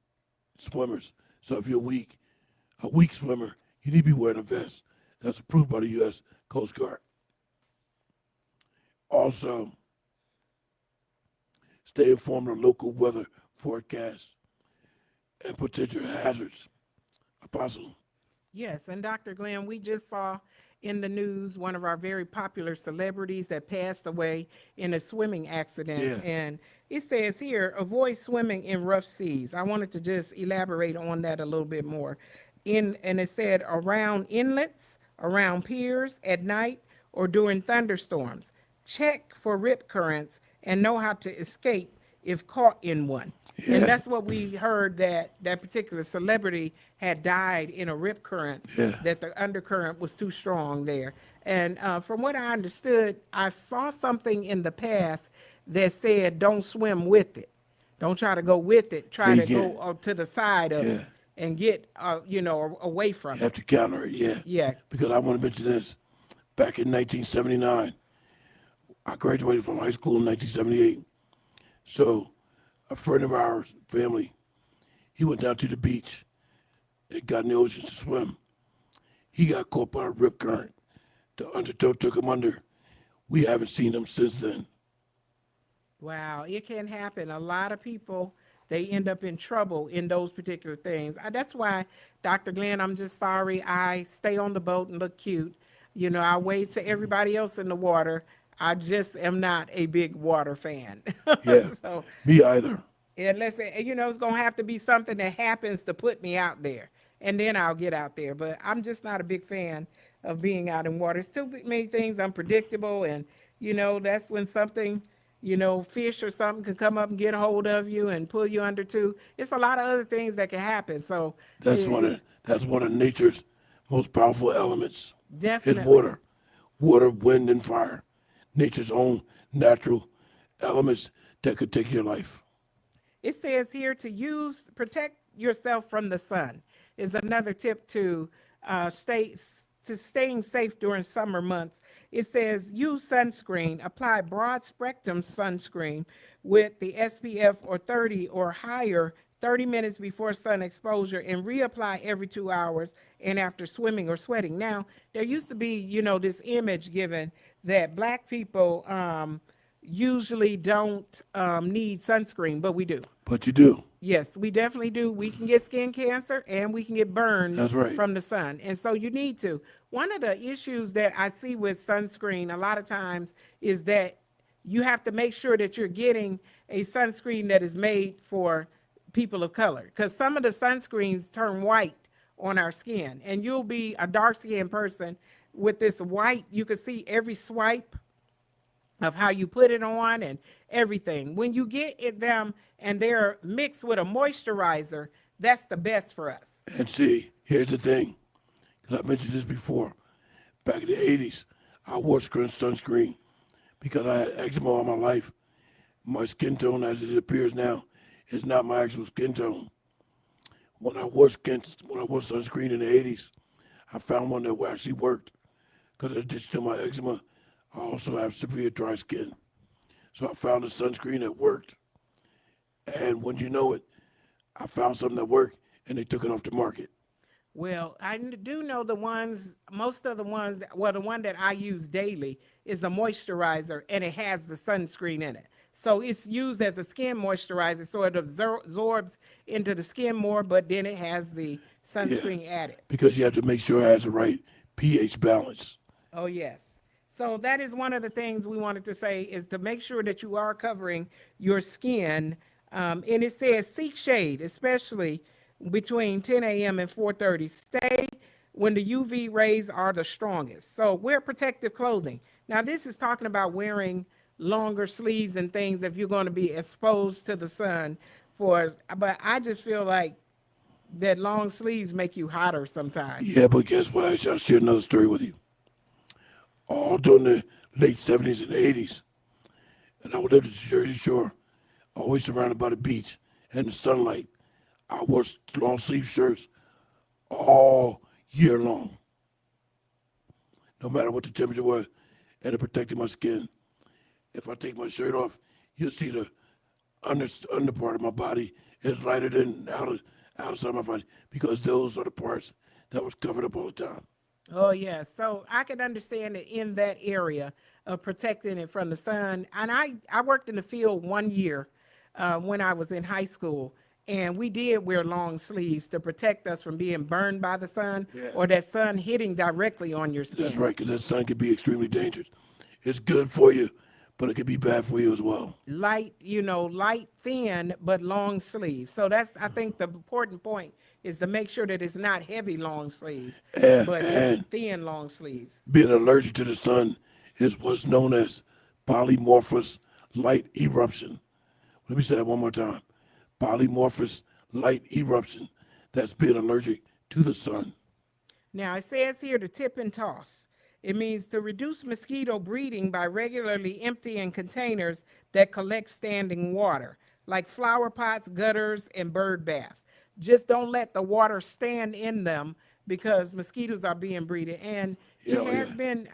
swimmers. So if you're a weak swimmer, you need to be wearing a vest that's approved by the U.S. Coast Guard. Also, stay informed of local weather forecasts and potential hazards. Apostle. Yes, and Dr. Glenn, we just saw in the news one of our very popular celebrities that passed away in a swimming accident. Yeah. And it says here, avoid swimming in rough seas. I wanted to just elaborate on that a little bit more. And it said around inlets, around piers, at night, or during thunderstorms. Check for rip currents and know how to escape if caught in one. Yeah. And that's what we heard, that particular celebrity had died in a rip current, that the undercurrent was too strong there. And from what I understood, I saw something in the past that said don't swim with it. Don't try to go with it. Try to go to the side of it and get, away from You have to counter it, Yeah. Because I want to mention this. Back in 1979, I graduated from high school in 1978. So a friend of ours, family, he went down to the beach and got in the ocean to swim. He got caught by a rip current. The undertow took him under. We haven't seen him since then. Wow, it can happen. A lot of people, they end up in trouble in those particular things. That's why, Dr. Glenn, I'm just sorry. I stay on the boat and look cute. I wave to everybody else in the water. I just am not a big water fan. Yeah, so, me either. Unless, it's going to have to be something that happens to put me out there. And then I'll get out there. But I'm just not a big fan of being out in water. It's too many things unpredictable. And, that's when something, fish or something could come up and get a hold of you and pull you under too. It's a lot of other things that can happen. So that's one of nature's most powerful elements. Definitely. It's water. Water, wind, and fire. Nature's own natural elements that could take your life. It says here to protect yourself from the sun is another tip to staying safe during summer months. It says use sunscreen, apply broad spectrum sunscreen with the SPF or 30 or higher 30 minutes before sun exposure and reapply every 2 hours and after swimming or sweating. Now, there used to be, this image given that black people usually don't need sunscreen, but we do. But you do. Yes, we definitely do. We can get skin cancer and we can get burned That's right. from the sun. And so you need to. One of the issues that I see with sunscreen a lot of times is that you have to make sure that you're getting a sunscreen that is made for people of color, because some of the sunscreens turn white on our skin, and you'll be a dark skinned person with this white. You can see every swipe of how you put it on and everything. When you get them and they're mixed with a moisturizer, that's the best for us. And see, here's the thing, because I mentioned this before. Back in the 80s, I wore sunscreen because I had eczema all my life. My skin tone, as it appears now, is not my actual skin tone. When I wore sunscreen in the 80s, I found one that actually worked, because in addition to my eczema, I also have severe dry skin. So I found a sunscreen that worked. And when you know it, I found something that worked, and they took it off the market. Well, I do know the ones, most of the ones, well, the one that I use daily is the moisturizer, and it has the sunscreen in it. So it's used as a skin moisturizer, so it absorbs into the skin more, but then it has the sunscreen added. Because you have to make sure it has the right pH balance. Oh, yes. So that is one of the things we wanted to say, is to make sure that you are covering your skin. And it says seek shade, especially between 10 a.m. and 4:30. Stay when the UV rays are the strongest. So wear protective clothing. Now, this is talking about wearing longer sleeves and things if you're going to be exposed to the sun but I just feel like that long sleeves make you hotter sometimes. Yeah, but guess what? I'll share another story with you. All during the late 70s and 80s, and I would live at the Jersey Shore, always surrounded by the beach and the sunlight. I wore long sleeve shirts all year long, no matter what the temperature was, and it protected my skin. If I take my shirt off, you'll see the under part of my body is lighter than outside my body, because those are the parts that was covered up all the time. Oh, yeah. So I can understand it in that area of protecting it from the sun. And I worked in the field 1 year when I was in high school, and we did wear long sleeves to protect us from being burned by the sun or that sun hitting directly on your skin. That's right, because that sun can be extremely dangerous. It's good for you, but it can be bad for you as well. Light, light, thin, but long sleeves. So that's, I think, the important point is to make sure that it's not heavy long sleeves, but just thin long sleeves. Being allergic to the sun is what's known as polymorphous light eruption. Let me say that one more time. Polymorphous light eruption. That's being allergic to the sun. Now, it says here to tip and toss. It means to reduce mosquito breeding by regularly emptying containers that collect standing water, like flower pots, gutters, and bird baths. Just don't let the water stand in them, because mosquitoes are being breeded. And it has been,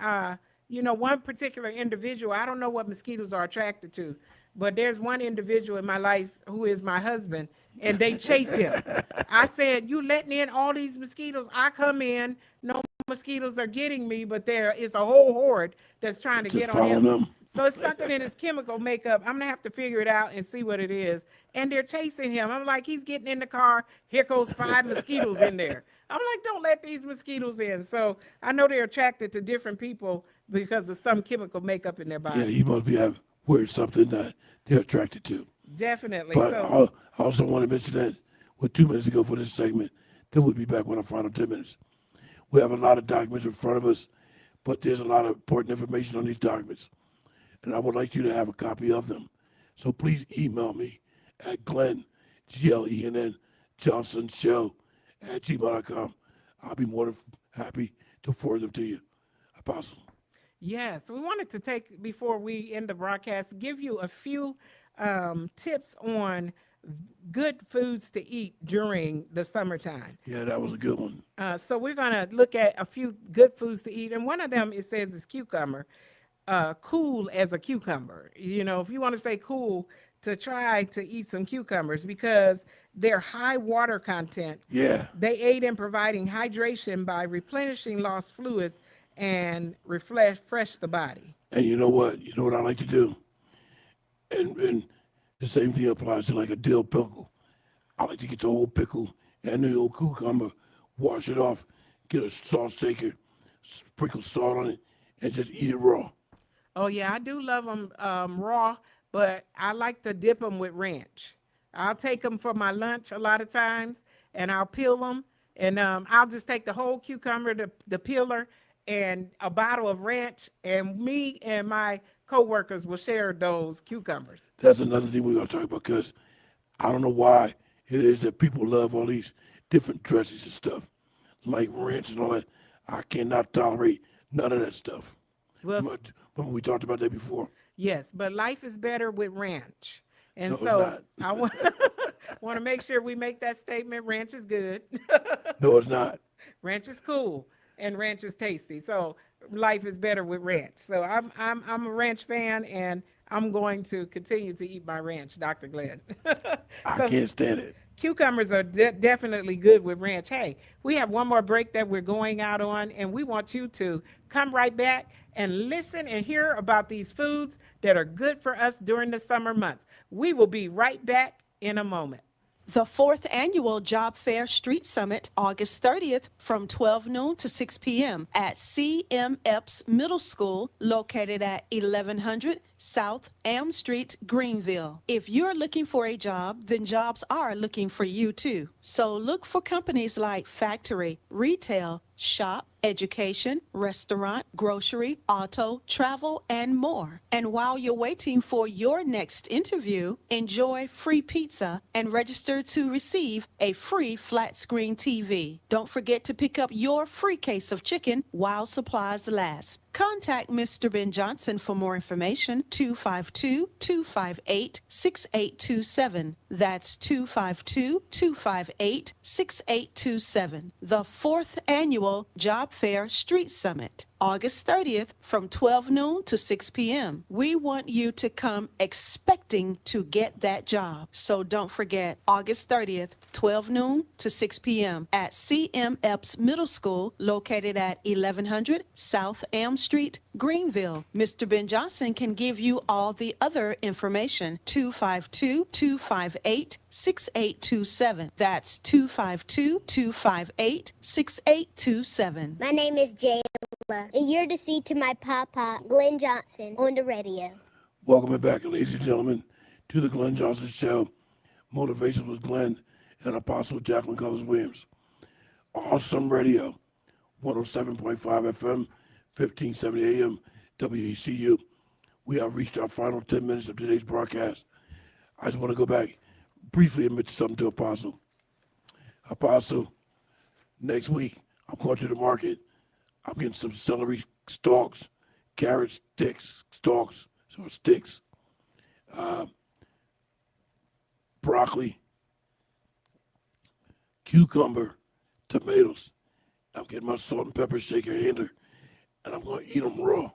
one particular individual, I don't know what mosquitoes are attracted to, but there's one individual in my life who is my husband, and they chase him. I said, you letting in all these mosquitoes? I come in, no mosquitoes are getting me, but there is a whole horde that's trying to get on him. So it's something in his chemical makeup. I'm going to have to figure it out and see what it is. And they're chasing him. I'm like, he's getting in the car. Here goes 5 mosquitoes in there. I'm like, don't let these mosquitoes in. So I know they're attracted to different people because of some chemical makeup in their body. Yeah, you must be wearing something that they're attracted to. Definitely. But I also want to mention that 2 minutes ago for this segment, then we'll be back with our final 10 minutes. We have a lot of documents in front of us, but there's a lot of important information on these documents, and I would like you to have a copy of them. So please email me at Glenn, Glenn, Jonson Show @gmail.com. I'll be more than happy to forward them to you. Apostle. Yes, we wanted to take, before we end the broadcast, give you a few tips on good foods to eat during the summertime. Yeah, that was a good one. So we're going to look at a few good foods to eat. And one of them, it says, is cucumber. Cool as a cucumber. If you want to stay cool, to try to eat some cucumbers, because they're high water content. Yeah. They aid in providing hydration by replenishing lost fluids and refresh the body. And you know what? You know what I like to do? And the same thing applies to like a dill pickle. I like to get the whole pickle and the old cucumber, wash it off, get a salt shaker, sprinkle salt on it, and just eat it raw. Oh yeah, I do love them raw, but I like to dip them with ranch. I'll take them for my lunch a lot of times, and I'll peel them, and I'll just take the whole cucumber, the peeler, and a bottle of ranch, and me and my coworkers will share those cucumbers. That's another thing we're gonna talk about because I don't know why it is that people love all these different dressings and stuff, like ranch and all that. I cannot tolerate none of that stuff. Well, But we talked about that before. yes, but life is better with ranch. And No, it's so not. I want to make sure we make that statement. Ranch is good. No, it's not. Ranch is cool and ranch is tasty. So life is better with ranch. So I'm a ranch fan, and I'm going to continue to eat my ranch, Dr. Glenn. I can't stand it. Cucumbers are definitely good with ranch. Hey, we have one more break that we're going out on, and we want you to come right back and listen and hear about these foods that are good for us during the summer months. We will be right back in a moment. The 4th Annual Job Fair Street Summit, August 30th from 12 noon to 6 p.m. at CMEPS Middle School, located at 1100 South Am Street, Greenville. If you're looking for a job, then jobs are looking for you too. So look for companies like factory, retail, shop, education, restaurant, grocery, auto, travel, and more. And while you're waiting for your next interview, enjoy free pizza and register to receive a free flat screen TV. Don't forget to pick up your free case of chicken while supplies last. Contact Mr. Ben Jonson for more information, 252-258-6827. That's 252-258-6827. The 4th Annual Job Fair Street Summit, August 30th from 12 noon to 6 p.m. We want you to come expecting to get that job. So don't forget, August 30th, 12 noon to 6 p.m. at CMEPS Middle School, located at 1100 South Am Street, Greenville. Mr. Ben Jonson can give you all the other information, 252-258-6827. That's 252-258-6827. My name is Jayla, and you're to see to my papa, Glenn Johnson, on the radio. Welcome back, ladies and gentlemen, to the Glenn Johnson Show. Motivations with Glenn and Apostle Jacqueline Cullins Williams. Awesome Radio, 107.5 FM, 1570 AM, WECU. We have reached our final 10 minutes of today's broadcast. I just want to go back briefly and mention something to Apostle. Apostle, next week, I'm going to the market. I'm getting some celery stalks, carrot sticks, broccoli, cucumber, tomatoes. I'm getting my salt and pepper shaker hander, and I'm going to eat them raw.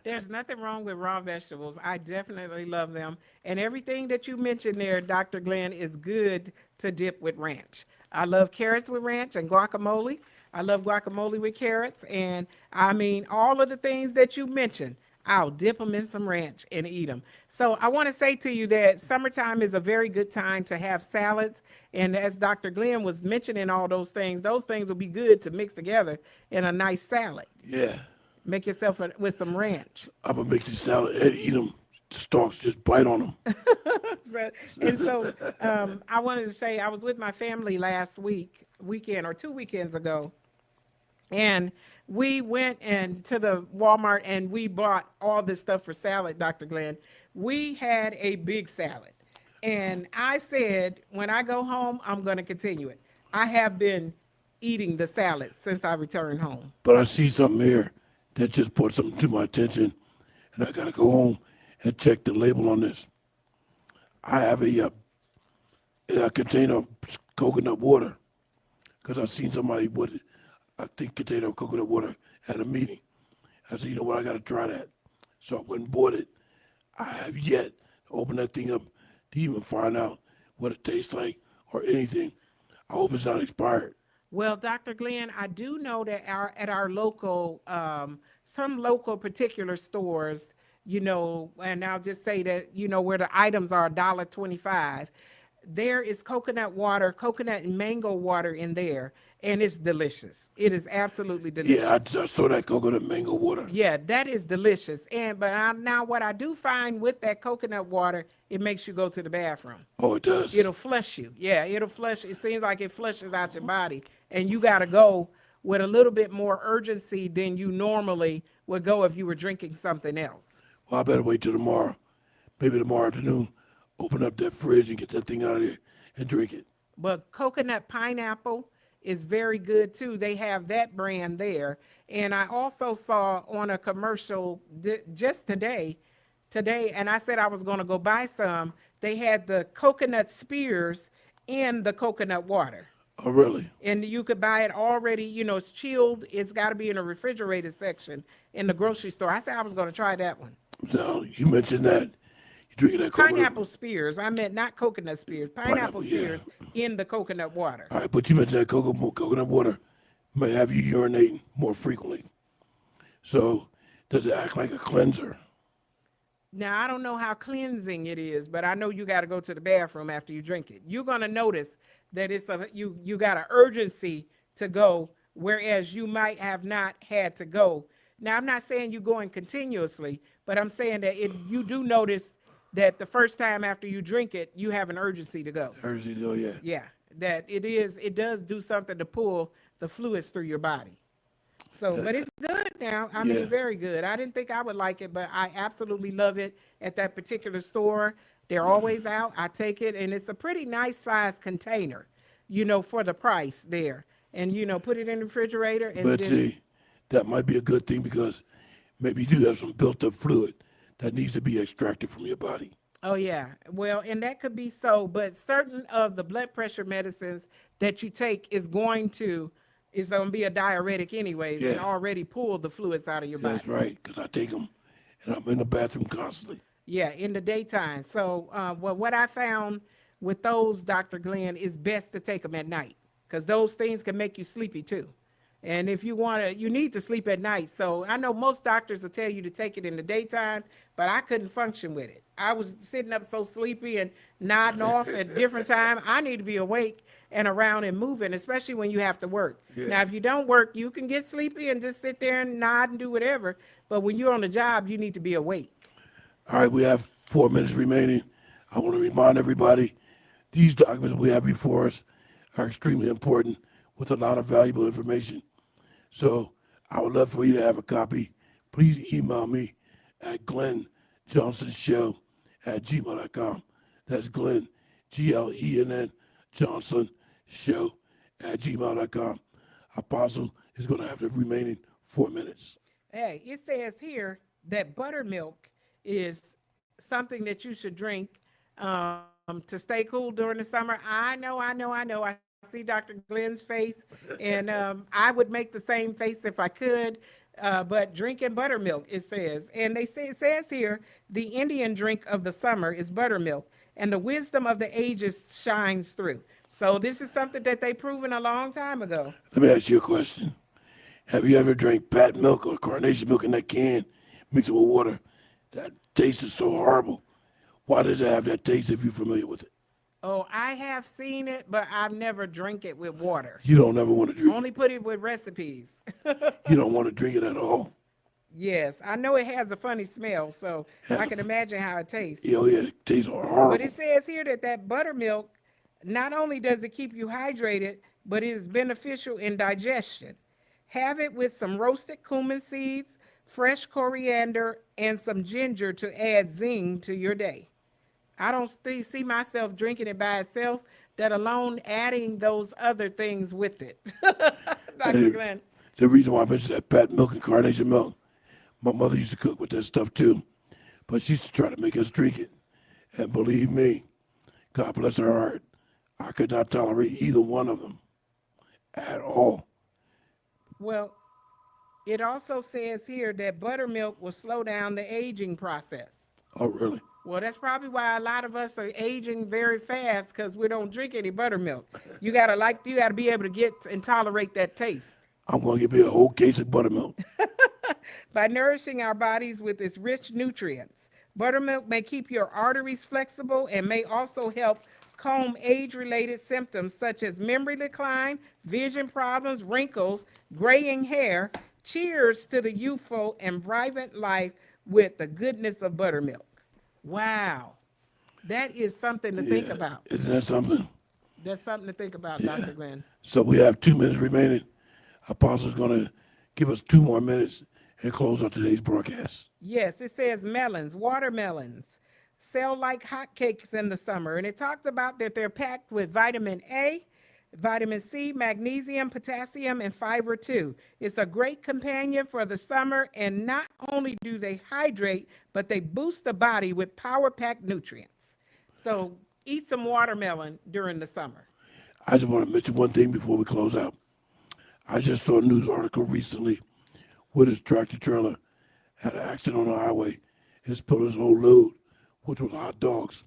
There's nothing wrong with raw vegetables. I definitely love them. And everything that you mentioned there, Dr. Glenn, is good to dip with ranch. I love carrots with ranch and guacamole. I love guacamole with carrots. And I mean, all of the things that you mentioned, I'll dip them in some ranch and eat them. So I want to say to you that summertime is a very good time to have salads. And as Dr. Glenn was mentioning all those things will be good to mix together in a nice salad. Yeah. Make yourself with some ranch. I'm going to make the salad and eat them. Stalks, just bite on them. So I wanted to say I was with my family last weekend or 2 weekends ago. And we went to the Walmart and we bought all this stuff for salad, Dr. Glenn. We had a big salad. And I said, when I go home, I'm going to continue it. I have been eating the salad since I returned home. But I see something here that just put something to my attention, and I got to go home and check the label on this. I have a container of coconut water because I seen somebody with, I think, container of coconut water at a meeting. I said, you know what, I got to try that. So I went and bought it. I have yet to open that thing up to even find out what it tastes like or anything. I hope it's not expired. Well, Dr. Glenn, I do know that at our local, some local particular stores, and I'll just say that, where the items are $1.25, there is coconut water, coconut and mango water in there, and it's delicious. It is absolutely delicious. Yeah, I saw that coconut mango water. Yeah, that is delicious. Now what I do find with that coconut water, it makes you go to the bathroom. Oh, it does? It'll flush you. Yeah, it'll flush. It seems like it flushes out your body, and you got to go with a little bit more urgency than you normally would go if you were drinking something else. Well, I better wait till tomorrow. Maybe tomorrow afternoon, open up that fridge and get that thing out of there and drink it. But coconut pineapple is very good too. They have that brand there. And I also saw on a commercial just today, and I said I was going to go buy some, they had the coconut spears in the coconut water. Oh, really? And you could buy it already, it's chilled. It's got to be in a refrigerated section in the grocery store. I said I was going to try that one. No, you mentioned that. You drinking that coconut? Pineapple spears. I meant not coconut spears. Pineapple spears in the coconut water. All right, but you mentioned that coconut water may have you urinating more frequently. So does it act like a cleanser? Now, I don't know how cleansing it is, but I know you got to go to the bathroom after you drink it. You're going to notice that you got an urgency to go, whereas you might have not had to go. Now, I'm not saying you're going continuously, but I'm saying that you do notice that the first time after you drink it, you have an urgency to go. Urgency to go, yeah. Yeah, that it does do something to pull the fluids through your body. So, but it's good now. I mean, very good. I didn't think I would like it, but I absolutely love it at that particular store. They're always out. I take it, and it's a pretty nice size container, for the price there. And, put it in the refrigerator. And but see, that might be a good thing because maybe you do have some built-up fluid that needs to be extracted from your body. Oh, yeah. Well, and that could be so, but certain of the blood pressure medicines that you take is going to be a diuretic anyways, and already pull the fluids out of your body. That's right, because I take them, and I'm in the bathroom constantly. Yeah, in the daytime. So, what I found with those, Dr. Glenn, is best to take them at night, because those things can make you sleepy too. And if you need to sleep at night. So I know most doctors will tell you to take it in the daytime, but I couldn't function with it. I was sitting up so sleepy and nodding off at different time. I need to be awake and around and moving, especially when you have to work. Yeah. Now, if you don't work, you can get sleepy and just sit there and nod and do whatever. But when you're on the job, you need to be awake. All right, we have 4 minutes remaining. I want to remind everybody, these documents we have before us are extremely important with a lot of valuable information. So I would love for you to have a copy. Please email me at glennjonsonshow@gmail.com. That's Glenn, Glenn, Jonson show@gmail.com. Apostle is going to have the remaining 4 minutes. Hey, it says here that buttermilk is something that you should drink to stay cool during the summer. I know. I see Dr. Glenn's face, and I would make the same face if I could, but drinking buttermilk, it says. And it says here, the Indian drink of the summer is buttermilk, and the wisdom of the ages shines through. So this is something that they proven a long time ago. Let me ask you a question. Have you ever drank pat milk or carnation milk in that can, mixed with water? That taste is so horrible. Why does it have that taste if you're familiar with it? Oh, I have seen it, but I've never drank it with water. You don't ever want to drink it? Only put it with recipes. You don't want to drink it at all? Yes, I know it has a funny smell, so I can imagine how it tastes. Yeah, it tastes horrible. But it says here that buttermilk, not only does it keep you hydrated, but it is beneficial in digestion. Have it with some roasted cumin seeds, fresh coriander, and some ginger to add zing to your day. I don't see myself drinking it by itself, let alone adding those other things with it. Dr. Glenn. The reason why I mentioned that pat milk and carnation milk, my mother used to cook with that stuff too, but she used to try to make us drink it. And believe me, God bless her heart, I could not tolerate either one of them at all. Well, it also says here that buttermilk will slow down the aging process. Oh, really? Well, that's probably why a lot of us are aging very fast, because we don't drink any buttermilk. You gotta be able to get and tolerate that taste. I'm gonna give you a whole case of buttermilk. by nourishing our bodies with its rich nutrients. Buttermilk may keep your arteries flexible and may also help calm age-related symptoms such as memory decline, vision problems, wrinkles, graying hair. Cheers to the youthful and vibrant life with the goodness of buttermilk. Wow. That is something to think about. Isn't that something? That's something to think about, Dr. Glenn. So we have 2 minutes remaining. Apostle's going to give us 2 more minutes and close out today's broadcast. Yes, it says melons, watermelons sell like hotcakes in the summer. And it talks about that they're packed with vitamin A, vitamin C, magnesium, potassium, and fiber too. It's a great companion for the summer. And not only do they hydrate, but they boost the body with power-packed nutrients. So eat some watermelon during the summer. I just want to mention one thing before we close out. I just saw a news article recently with his tractor trailer had an accident on the highway. His pulled his whole load, which was hot dogs.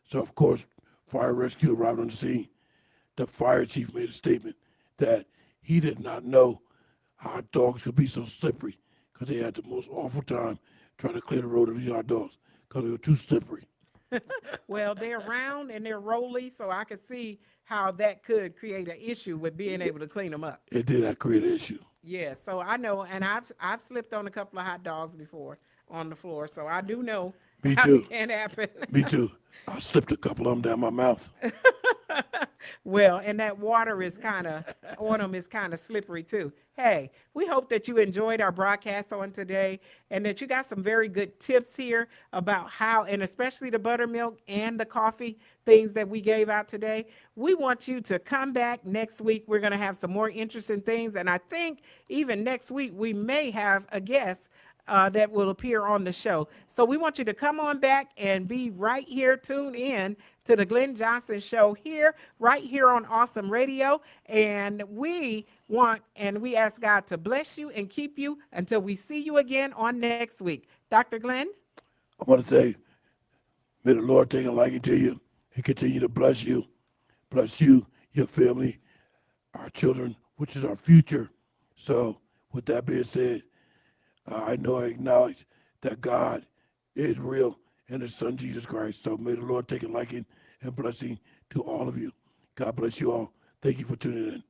So, of course, fire rescue arrived on the scene. The fire chief made a statement that he did not know hot dogs could be so slippery because they had the most awful time trying to clear the road of these hot dogs because they were too slippery. Well, they're round and they're rolly, so I could see how that could create an issue with being able to clean them up. It did create an issue. Yeah, so I know, and I've slipped on a couple of hot dogs before on the floor, so I do know Me how too. it can happen. Me too. I slipped a couple of them down my mouth. Well, and that water is kind of on them is kind of slippery too. Hey, we hope that you enjoyed our broadcast on today and that you got some very good tips here about how, and especially the buttermilk and the coffee things that we gave out today. We want you to come back next week. We're going to have some more interesting things. And I think even next week, we may have a guest that will appear on the show. So we want you to come on back and be right here, tuned in to the Glenn Jonson Show here, right here on Awesome Radio. And we ask God to bless you and keep you until we see you again on next week. Dr. Glenn? I want to say, may the Lord take a liking to you and continue to bless you, your family, our children, which is our future. So with that being said, I know I acknowledge that God is real and his son, Jesus Christ. So may the Lord take a liking and blessing to all of you. God bless you all. Thank you for tuning in.